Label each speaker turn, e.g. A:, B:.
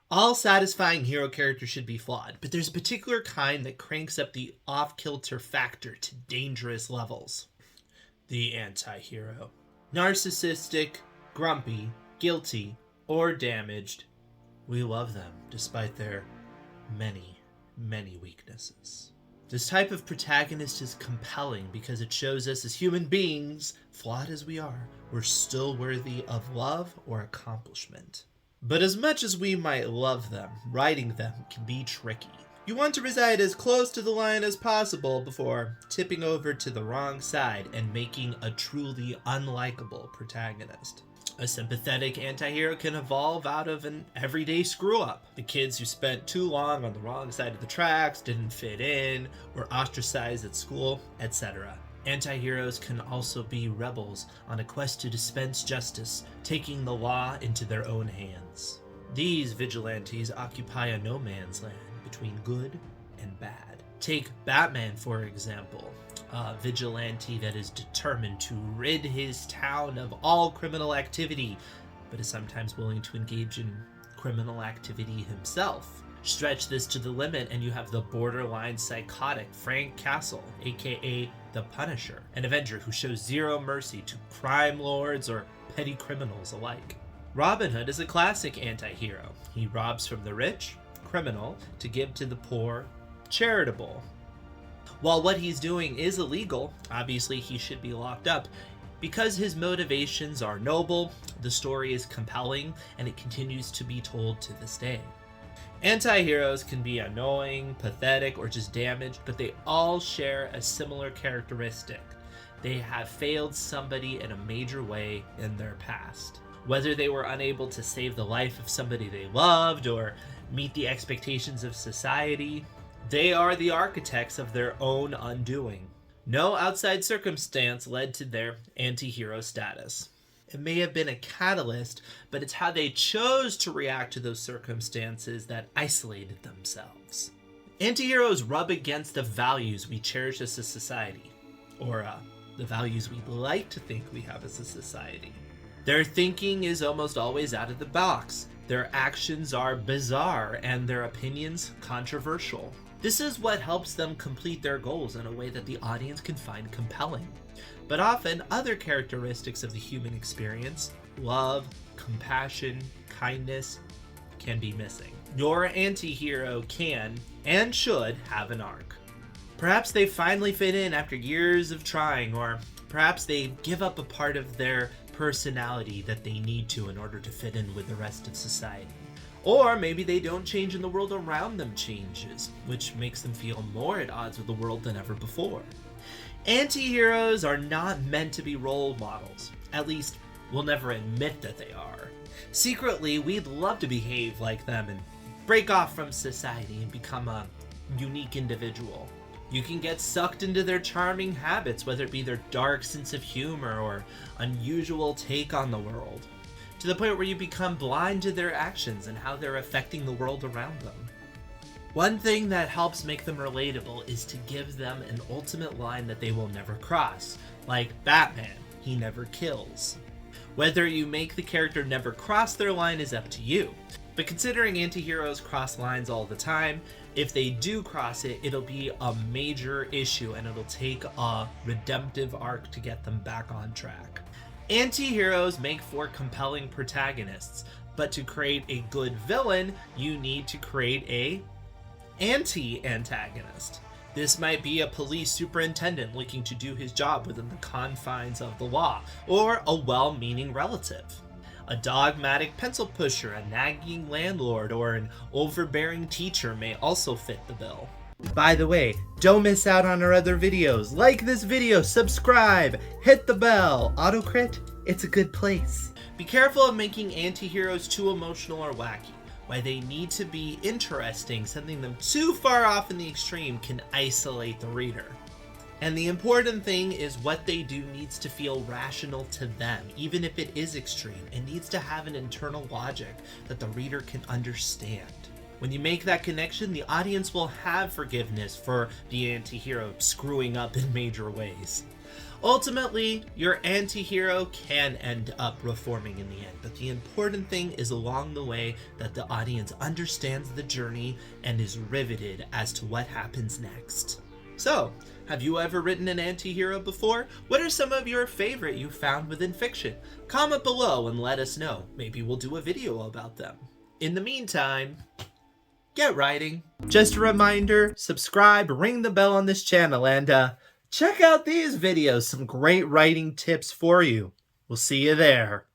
A: All satisfying hero characters should be flawed, but there's a particular kind that cranks up the off-kilter factor to dangerous levels. The anti-hero. Narcissistic, grumpy, guilty, or damaged, we love them despite their many, many weaknesses. This type of protagonist is compelling because it shows us as human beings, flawed as we are, we're still worthy of love or accomplishment. But as much as we might love them, writing them can be tricky. You want to reside as close to the line as possible before tipping over to the wrong side and making a truly unlikable protagonist. A sympathetic anti-hero can evolve out of an everyday screw-up. The kids who spent too long on the wrong side of the tracks, didn't fit in, were ostracized at school, etc. Antiheroes can also be rebels on a quest to dispense justice, taking the law into their own hands. These vigilantes occupy a no man's land between good and bad. Take Batman, for example. A vigilante that is determined to rid his town of all criminal activity, but is sometimes willing to engage in criminal activity himself. Stretch this to the limit and you have the borderline psychotic Frank Castle, aka the Punisher, an Avenger who shows zero mercy to crime lords or petty criminals alike. Robin Hood is a classic anti-hero. He robs from the rich, criminal, to give to the poor, charitable. While what he's doing is illegal, obviously he should be locked up. Because his motivations are noble, the story is compelling, and it continues to be told to this day. Anti-heroes can be annoying, pathetic, or just damaged, but they all share a similar characteristic. They have failed somebody in a major way in their past. Whether they were unable to save the life of somebody they loved or meet the expectations of society, they are the architects of their own undoing. No outside circumstance led to their anti-hero status. It may have been a catalyst, but it's how they chose to react to those circumstances that isolated themselves. Anti-heroes rub against the values we cherish as a society, or the values we like to think we have as a society. Their thinking is almost always out of the box. Their actions are bizarre, and their opinions controversial. This is what helps them complete their goals in a way that the audience can find compelling. But often, other characteristics of the human experience, love, compassion, kindness, can be missing. Your anti-hero can and should have an arc. Perhaps they finally fit in after years of trying, or perhaps they give up a part of their personality that they need to in order to fit in with the rest of society. Or maybe they don't change and the world around them changes, which makes them feel more at odds with the world than ever before. Anti-heroes are not meant to be role models. At least, we'll never admit that they are. Secretly, we'd love to behave like them and break off from society and become a unique individual. You can get sucked into their charming habits, whether it be their dark sense of humor or unusual take on the world, to the point where you become blind to their actions and how they're affecting the world around them. One thing that helps make them relatable is to give them an ultimate line that they will never cross, like Batman, he never kills. Whether you make the character never cross their line is up to you, but considering anti-heroes cross lines all the time, if they do cross it, it'll be a major issue and it'll take a redemptive arc to get them back on track. Anti-heroes make for compelling protagonists, but to create a good villain, you need to create a anti-antagonist. This might be a police superintendent looking to do his job within the confines of the law, or a well-meaning relative. A dogmatic pencil pusher, a nagging landlord, or an overbearing teacher may also fit the bill. By the way, don't miss out on our other videos. Like this video, subscribe, hit the bell. Autocrit, it's a good place. Be careful of making anti-heroes too emotional or wacky. Why they need to be interesting, sending them too far off in the extreme can isolate the reader. And the important thing is what they do needs to feel rational to them, even if it is extreme. It needs to have an internal logic that the reader can understand. When you make that connection, the audience will have forgiveness for the anti-hero screwing up in major ways. Ultimately, your anti-hero can end up reforming in the end, but the important thing is along the way that the audience understands the journey and is riveted as to what happens next. So, have you ever written an anti-hero before? What are some of your favorite you found within fiction? Comment below and let us know. Maybe we'll do a video about them. In the meantime, get writing. Just a reminder, subscribe, ring the bell on this channel, and check out these videos, some great writing tips for you. We'll see you there.